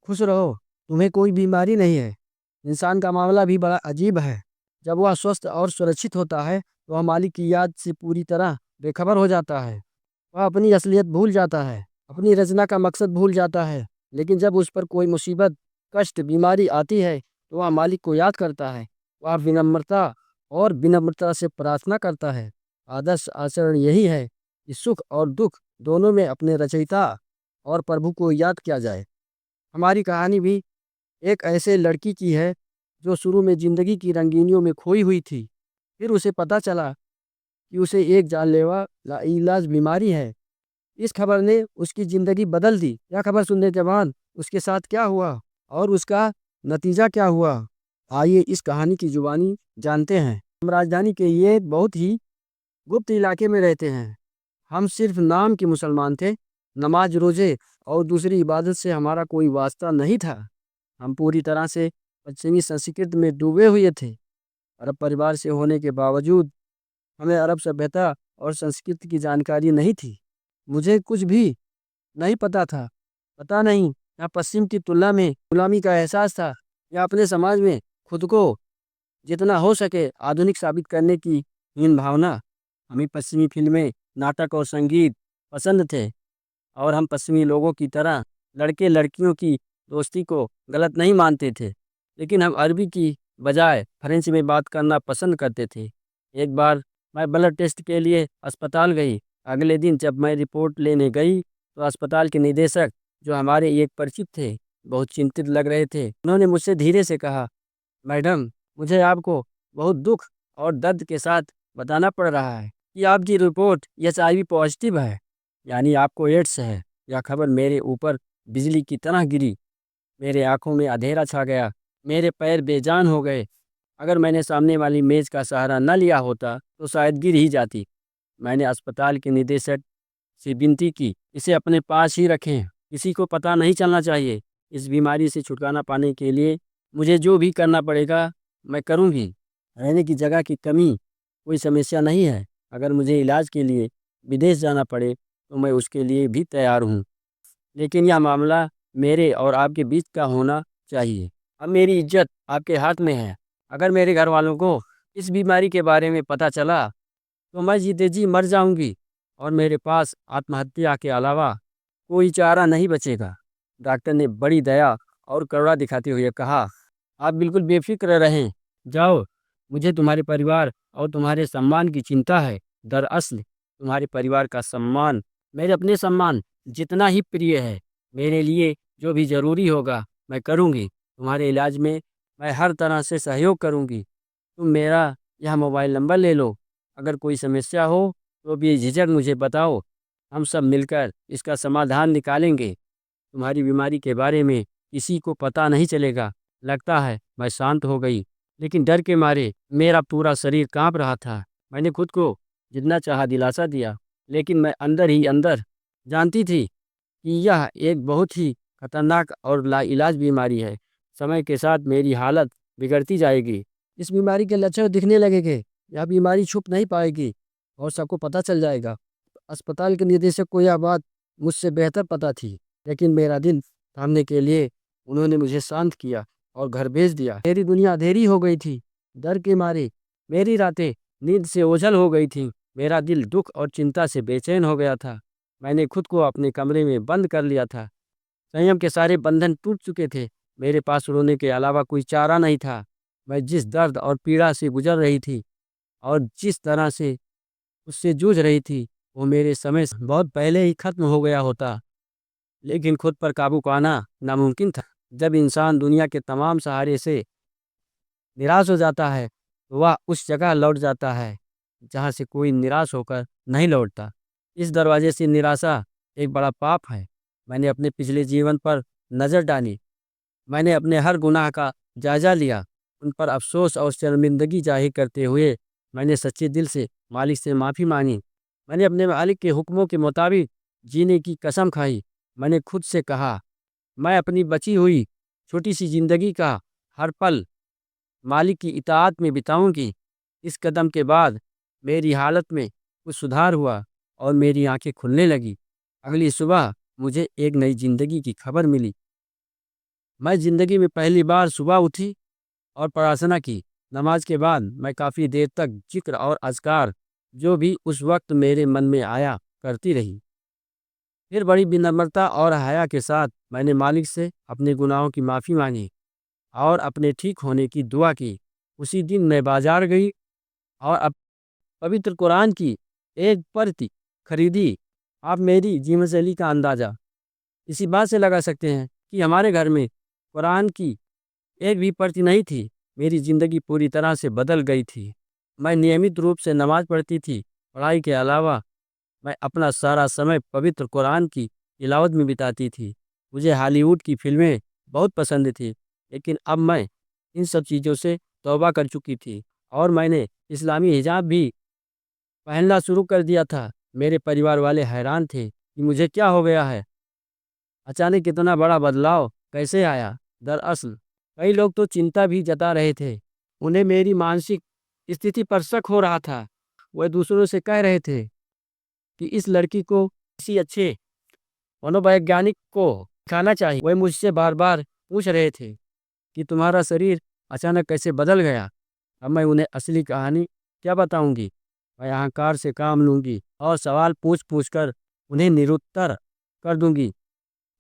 खुश रहो, तुम्हें कोई बीमारी नहीं है। इंसान का मामला भी बड़ा अजीब है। जब वह स्वस्थ और सुरक्षित होता है तो वह मालिक की याद से पूरी तरह बेखबर हो जाता है। वह अपनी असलियत भूल जाता है, अपनी रचना का मकसद भूल जाता है। लेकिन जब उस पर कोई मुसीबत, कष्ट, बीमारी आती है तो वह मालिक को याद करता है। वह विनम्रता से प्रार्थना करता है। आदर्श आचरण यही है कि सुख और दुख दोनों में अपने रचयिता और प्रभु को याद किया जाए। हमारी कहानी भी एक ऐसे लड़की की है जो शुरू में जिंदगी की रंगीनियों में खोई हुई थी। फिर उसे पता चला कि उसे एक जानलेवा लाइलाज बीमारी है। इस खबर ने उसकी ज़िंदगी बदल दी। यह खबर सुनने के बाद उसके साथ क्या हुआ और उसका नतीजा क्या हुआ, आइए इस कहानी की जुबानी जानते हैं। हम राजधानी के ये बहुत ही गुप्त इलाके में रहते हैं। हम सिर्फ नाम के मुसलमान थे। नमाज, रोजे और दूसरी इबादत से हमारा कोई वास्ता नहीं था। हम पूरी तरह से पश्चिमी संस्कृति में डूबे हुए थे। अरब परिवार से होने के बावजूद हमें अरब सभ्यता और संस्कृति की जानकारी नहीं थी। मुझे कुछ भी नहीं पता था। पता नहीं या पश्चिम की तुलना में गुलामी का एहसास था या अपने समाज में खुद को जितना हो सके आधुनिक साबित करने की हीन भावना। हमें पश्चिमी फिल्में, नाटक और संगीत पसंद थे और हम पश्चिमी लोगों की तरह लड़के लड़कियों की दोस्ती को गलत नहीं मानते थे। लेकिन हम अरबी की बजाय फ्रेंच में बात करना पसंद करते थे। एक बार मैं ब्लड टेस्ट के लिए अस्पताल गई। अगले दिन जब मैं रिपोर्ट लेने गई तो अस्पताल के निदेशक, जो हमारे एक परिचित थे, बहुत चिंतित लग रहे थे। उन्होंने मुझसे धीरे से कहा, मैडम, मुझे आपको बहुत दुख और दर्द के साथ बताना पड़ रहा है कि आपकी रिपोर्ट एचआईवी पॉजिटिव है, यानी आपको एड्स है। यह खबर मेरे ऊपर बिजली की तरह गिरी। मेरे आंखों में अंधेरा छा गया, मेरे पैर बेजान हो गए। अगर मैंने सामने वाली मेज का सहारा न लिया होता तो शायद गिर ही जाती। मैंने अस्पताल के निदेशक से विनती की, इसे अपने पास ही रखें, किसी को पता नहीं चलना चाहिए। इस बीमारी से छुटकारा पाने के लिए मुझे जो भी करना पड़ेगा मैं करूँगी। रहने की जगह की कमी कोई समस्या नहीं है। अगर मुझे इलाज के लिए विदेश जाना पड़े तो मैं उसके लिए भी तैयार हूँ। लेकिन यह मामला मेरे और आपके बीच का होना चाहिए। अब मेरी इज्जत आपके हाथ में है। अगर मेरे घर वालों को इस बीमारी के बारे में पता चला तो मैं जीते जी मर जाऊंगी और मेरे पास आत्महत्या के अलावा कोई चारा नहीं बचेगा। डॉक्टर ने बड़ी दया और करुणा दिखाते हुए कहा, आप बिल्कुल बेफिक्र रहें, जाओ। मुझे तुम्हारे परिवार और तुम्हारे सम्मान की चिंता है। दरअसल तुम्हारे परिवार का सम्मान मेरे अपने सम्मान जितना ही प्रिय है। मेरे लिए जो भी ज़रूरी होगा मैं करूँगी। तुम्हारे इलाज में मैं हर तरह से सहयोग करूँगी। तुम मेरा यह मोबाइल नंबर ले लो। अगर कोई समस्या हो तो बेझिझक मुझे बताओ। हम सब मिलकर इसका समाधान निकालेंगे। तुम्हारी बीमारी के बारे में किसी को पता नहीं चलेगा। लगता है मैं शांत हो गई, लेकिन डर के मारे मेरा पूरा शरीर कांप रहा था। मैंने खुद को जितना चाहा दिलासा दिया, लेकिन मैं अंदर ही अंदर जानती थी कि यह एक बहुत ही खतरनाक और लाइलाज बीमारी है। समय के साथ मेरी हालत बिगड़ती जाएगी। इस बीमारी के लक्षण दिखने लगेंगे। यह बीमारी छुप नहीं पाएगी और सबको पता चल जाएगा। अस्पताल के निदेशक को यह बात मुझसे बेहतर पता थी, लेकिन मेरा दिल थामने के लिए उन्होंने मुझे शांत किया और घर भेज दिया। मेरी दुनिया अंधेरी हो गई थी। डर के मारे मेरी रातें नींद से ओझल हो गई थीं। मेरा दिल दुख और चिंता से बेचैन हो गया था। मैंने खुद को अपने कमरे में बंद कर लिया था। संयम के सारे बंधन टूट चुके थे। मेरे पास रोने के अलावा कोई चारा नहीं था। मैं जिस दर्द और पीड़ा से गुजर रही थी और जिस तरह से उससे जूझ रही थी, वो मेरे समय से बहुत पहले ही खत्म हो गया होता। लेकिन खुद पर काबू पाना नामुमकिन था। जब इंसान दुनिया के तमाम सहारे से निराश हो जाता है तो वह उस जगह लौट जाता है जहाँ से कोई निराश होकर नहीं लौटता। इस दरवाजे से निराशा एक बड़ा पाप है। मैंने अपने पिछले जीवन पर नज़र डाली। मैंने अपने हर गुनाह का जायजा लिया। उन पर अफ़सोस और शर्मिंदगी ज़ाहिर करते हुए मैंने सच्चे दिल से मालिक से माफ़ी मांगी। मैंने अपने मालिक के हुक्मों के मुताबिक जीने की कसम खाई। मैंने खुद से कहा, मैं अपनी बची हुई छोटी-सी ज़िंदगी का हर पल मालिक की इताअत में बिताऊंगी। इस कदम के बाद मेरी हालत में कुछ सुधार हुआ और मेरी आंखें खुलने लगी। अगली सुबह मुझे एक नई ज़िंदगी की खबर मिली। मैं ज़िंदगी में पहली बार सुबह उठी और प्रार्थना की। नमाज के बाद मैं काफ़ी देर तक जिक्र और अज़कार जो भी उस वक्त मेरे मन में आया करती रही। फिर बड़ी विनम्रता और हया के साथ मैंने मालिक से अपने गुनाहों की माफ़ी मांगी और अपने ठीक होने की दुआ की। उसी दिन मैं बाजार गई और पवित्र कुरान की एक प्रति खरीदी। आप मेरी जीवन शैली का अंदाज़ा इसी बात से लगा सकते हैं कि हमारे घर में कुरान की एक भी प्रति नहीं थी। मेरी ज़िंदगी पूरी तरह से बदल गई थी। मैं नियमित रूप से नमाज़ पढ़ती थी। पढ़ाई के अलावा मैं अपना सारा समय पवित्र कुरान की तिलावत में बिताती थी। मुझे हॉलीवुड की फ़िल्में बहुत पसंद थी, लेकिन अब मैं इन सब चीज़ों से तौबा कर चुकी थी और मैंने इस्लामी हिजाब भी पहनना शुरू कर दिया था। मेरे परिवार वाले हैरान थे कि मुझे क्या हो गया है? अचानक इतना बड़ा बदलाव कैसे आया? दरअसल कई लोग तो चिंता भी जता रहे थे। उन्हें मेरी मानसिक स्थिति पर शक हो रहा था। वह दूसरों से कह रहे थे कि इस लड़की को किसी अच्छे मनोवैज्ञानिक को दिखाना चाहिए। वह मुझसे बार-बार पूछ रहे थे कि तुम्हारा शरीर अचानक कैसे बदल गया? अब मैं उन्हें असली कहानी क्या बताऊंगी? मैं अहंकार से काम लूंगी और सवाल पूछ-पूछ कर उन्हें निरुत्तर कर दूंगी।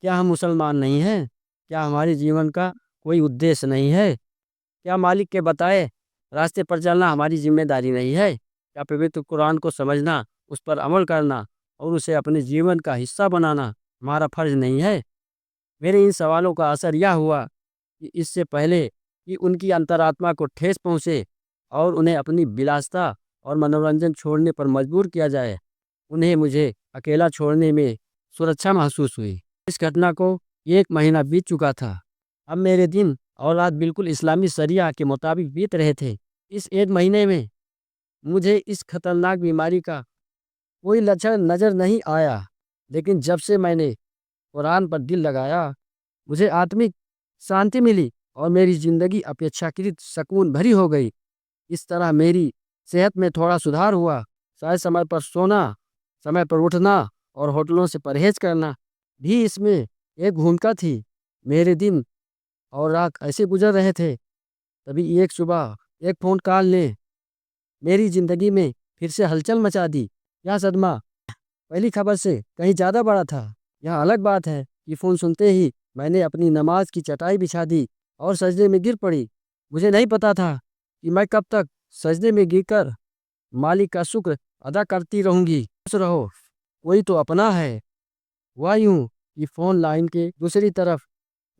क्या हम मुसलमान नहीं हैं? क्या हमारे जीवन का कोई उद्देश्य नहीं है? क्या मालिक के बताए रास्ते पर चलना हमारी जिम्मेदारी नहीं है? क्या पवित्र कुरान को समझना, उस पर अमल करना और उसे अपने जीवन का हिस्सा बनाना हमारा फर्ज नहीं है? मेरे इन सवालों का असर यह हुआ कि इससे पहले कि उनकी अंतरात्मा को ठेस पहुँचे और उन्हें अपनी विलासिता और मनोरंजन छोड़ने पर मजबूर किया जाए, उन्हें मुझे अकेला छोड़ने में सुरक्षा महसूस हुई। इस घटना को 1 महीना बीत चुका था। अब मेरे दिन और रात बिल्कुल इस्लामी शरिया के मुताबिक बीत रहे थे। इस 1 महीने में मुझे इस खतरनाक बीमारी का कोई लक्षण नज़र नहीं आया, लेकिन जब से मैंने कुरान पर दिल लगाया, मुझे आत्मिक शांति मिली और मेरी ज़िंदगी अपेक्षाकृत सुकून भरी हो गई। इस तरह मेरी सेहत में थोड़ा सुधार हुआ। शायद समय पर सोना, समय पर उठना और होटलों से परहेज़ करना भी इसमें एक भूमिका थी। मेरे दिन और रात ऐसे गुजर रहे थे, तभी एक सुबह एक फ़ोन कॉल ने मेरी ज़िंदगी में फिर से हलचल मचा दी। यह सदमा पहली खबर से कहीं ज़्यादा बड़ा था। यह अलग बात है कि फ़ोन सुनते ही मैंने अपनी नमाज की चटाई बिछा दी और सजदे में गिर पड़ी। मुझे नहीं पता था कि मैं कब तक सजदे में गिरकर मालिक का शुक्र अदा करती रहूँगी। खुश रहो, कोई तो अपना है। हुआ यूँ कि फ़ोन लाइन के दूसरी तरफ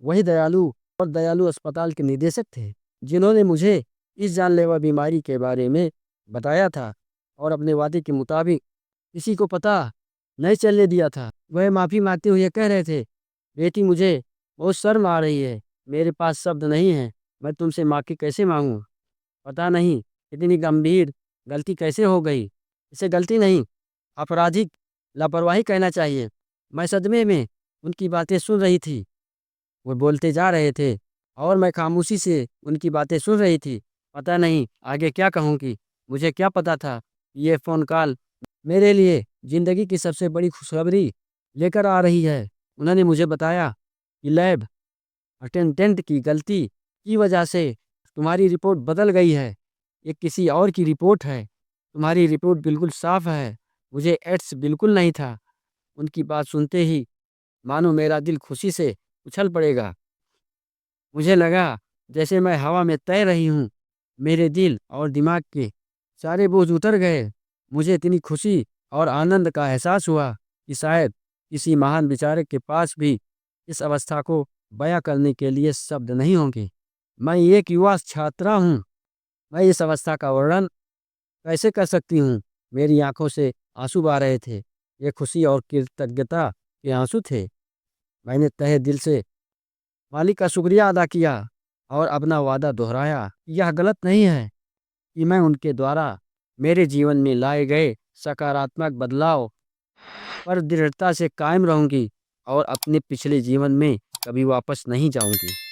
वही दयालु अस्पताल के निदेशक थे, जिन्होंने मुझे इस जानलेवा बीमारी के बारे में बताया था और अपने वादे के मुताबिक किसी को पता नहीं चलने दिया था। वह माफ़ी माँगते हुए कह रहे थे, बेटी मुझे बहुत शर्म आ रही है, मेरे पास शब्द नहीं हैं, मैं तुमसे माफ़ी कैसे माँगूँ? पता नहीं इतनी गंभीर गलती कैसे हो गई? इसे गलती नहीं, आपराधिक लापरवाही कहना चाहिए। मैं सदमे में उनकी बातें सुन रही थी। वो बोलते जा रहे थे और मैं खामोशी से उनकी बातें सुन रही थी। पता नहीं आगे क्या कहूँगी। मुझे क्या पता था ये फ़ोन कॉल मेरे लिए ज़िंदगी की सबसे बड़ी खुशखबरी लेकर आ रही है। उन्होंने मुझे बताया कि लैब अटेंडेंट की गलती की वजह से तुम्हारी रिपोर्ट बदल गई है। ये किसी और की रिपोर्ट है। तुम्हारी रिपोर्ट बिल्कुल साफ है। मुझे एड्स बिल्कुल नहीं था। उनकी बात सुनते ही मानो मेरा दिल खुशी से उछल पड़ेगा। मुझे लगा जैसे मैं हवा में तैर रही हूँ। मेरे दिल और दिमाग के सारे बोझ उतर गए। मुझे इतनी खुशी और आनंद का एहसास हुआ कि शायद किसी महान विचारक के पास भी इस अवस्था को बयां करने के लिए शब्द नहीं होंगे। मैं एक युवा छात्रा हूँ। मैं इस अवस्था का वर्णन कैसे कर सकती हूँ? मेरी आंखों से आंसू बह रहे थे। ये खुशी और कृतज्ञता के आंसू थे। मैंने तहे दिल से मालिक का शुक्रिया अदा किया और अपना वादा दोहराया कि यह गलत नहीं है कि मैं उनके द्वारा मेरे जीवन में लाए गए सकारात्मक बदलाव पर दृढ़ता से कायम रहूंगी और अपने पिछले जीवन में कभी वापस नहीं जाऊंगी।